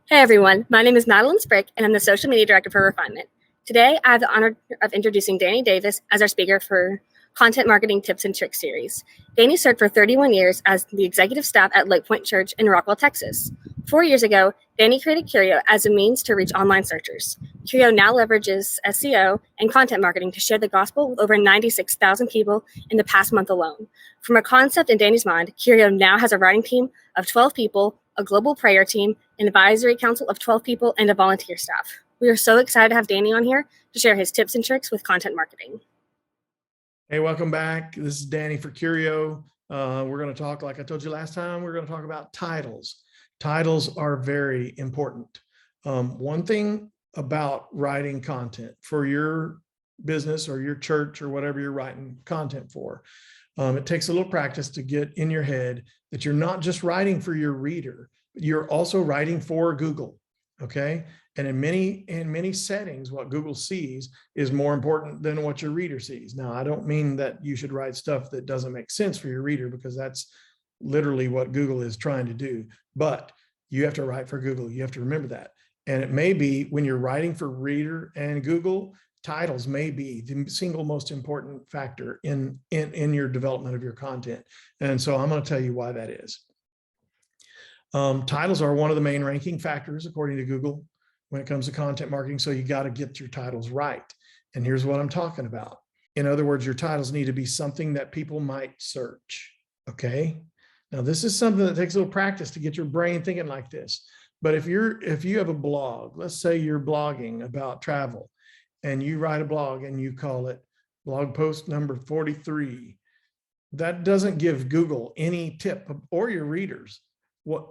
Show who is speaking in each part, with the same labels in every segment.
Speaker 1: Hey everyone, my name is Madeline Sprick and I'm the Social Media Director for Refinement. Today I have the honor of introducing Danny Davis as our speaker for Content Marketing Tips and Tricks series. Danny served for 31 years as the executive staff at Lake Point Church in Rockwell, Texas. 4 years ago, Danny created Curio as a means to reach online searchers. Curio now leverages SEO and content marketing to share the gospel with over 96,000 people in the past month alone. From a concept in Danny's mind, Curio now has a writing team of 12 people, a global prayer team, an advisory council of 12 people, and a volunteer staff. We are so excited to have Danny on here to share his tips and tricks with content marketing.
Speaker 2: Hey, welcome back. This is Danny for Curio. We're going to talk, like I told you last time, we're going to talk about titles. Titles are very important. One thing about writing content for your business or your church or whatever you're writing content for, it takes a little practice to get in your head that you're not just writing for your reader, but you're also writing for Google. Okay. And in many settings, what Google sees is more important than what your reader sees. Now, I don't mean that you should write stuff that doesn't make sense for your reader, because that's literally what Google is trying to do. But you have to write for Google. You have to remember that. And it may be when you're writing for reader and Google, titles may be the single most important factor in your development of your content. And so I'm going to tell you why that is. Titles are one of the main ranking factors, according to Google, when it comes to content marketing. So you got to get your titles right. And here's what I'm talking about. In other words, your titles need to be something that people might search. Okay. Now, this is something that takes a little practice to get your brain thinking like this. But if you have a blog, let's say you're blogging about travel, and you write a blog and you call it blog post number 43, that doesn't give Google any tip, or your readers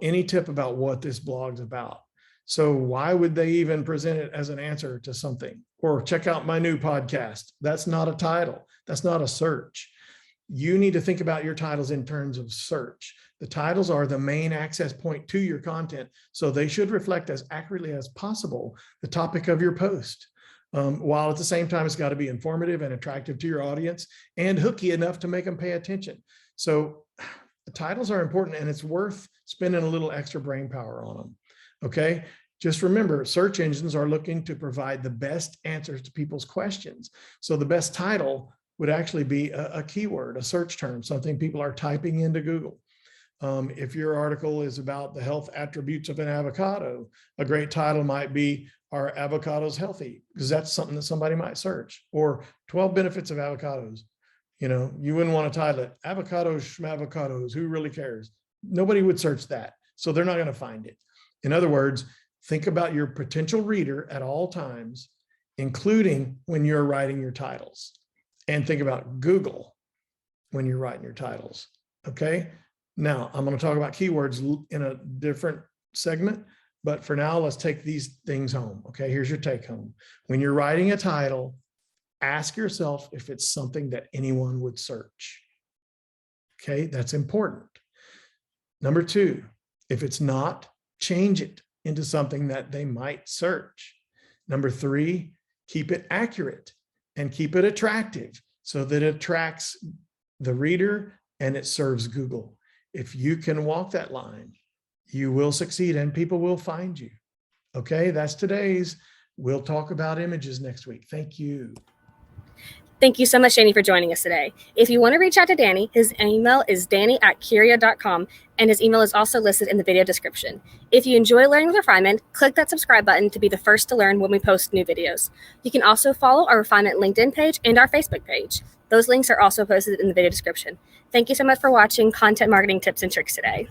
Speaker 2: any tip about what this blog's about. So why would they even present it as an answer to something? Or check out my new podcast. That's not a title. That's not a search. You need to think about your titles in terms of search. The titles are the main access point to your content, so they should reflect as accurately as possible the topic of your post. While at the same time, it's got to be informative and attractive to your audience and hooky enough to make them pay attention. So the titles are important, and it's worth spending a little extra brain power on them. Okay. Just remember, search engines are looking to provide the best answers to people's questions. So the best title would actually be a keyword, a search term, something people are typing into Google. If your article is about the health attributes of an avocado, a great title might be, "Are avocados healthy?" Because that's something that somebody might search. Or 12 benefits of avocados. You know, you wouldn't want to title it "Avocados, Schmavocados." Who really cares? Nobody would search that. So they're not going to find it. In other words, think about your potential reader at all times, including when you're writing your titles. And think about Google when you're writing your titles. Okay. Now, I'm going to talk about keywords in a different segment, but for now, let's take these things home. Okay. Here's your take home. When you're writing a title, ask yourself if it's something that anyone would search. Okay. That's important. Number two, if it's not, change it into something that they might search. Number three, keep it accurate and keep it attractive so that it attracts the reader and it serves Google. If you can walk that line, you will succeed and people will find you. Okay, that's today's. We'll talk about images next week. Thank you.
Speaker 1: Thank you so much, Danny, for joining us today. If you want to reach out to Danny, his email is danny@curio.com, and his email is also listed in the video description. If you enjoy learning with Refinement, click that subscribe button to be the first to learn when we post new videos. You can also follow our Refinement LinkedIn page and our Facebook page. Those links are also posted in the video description. Thank you so much for watching Content Marketing Tips and Tricks today.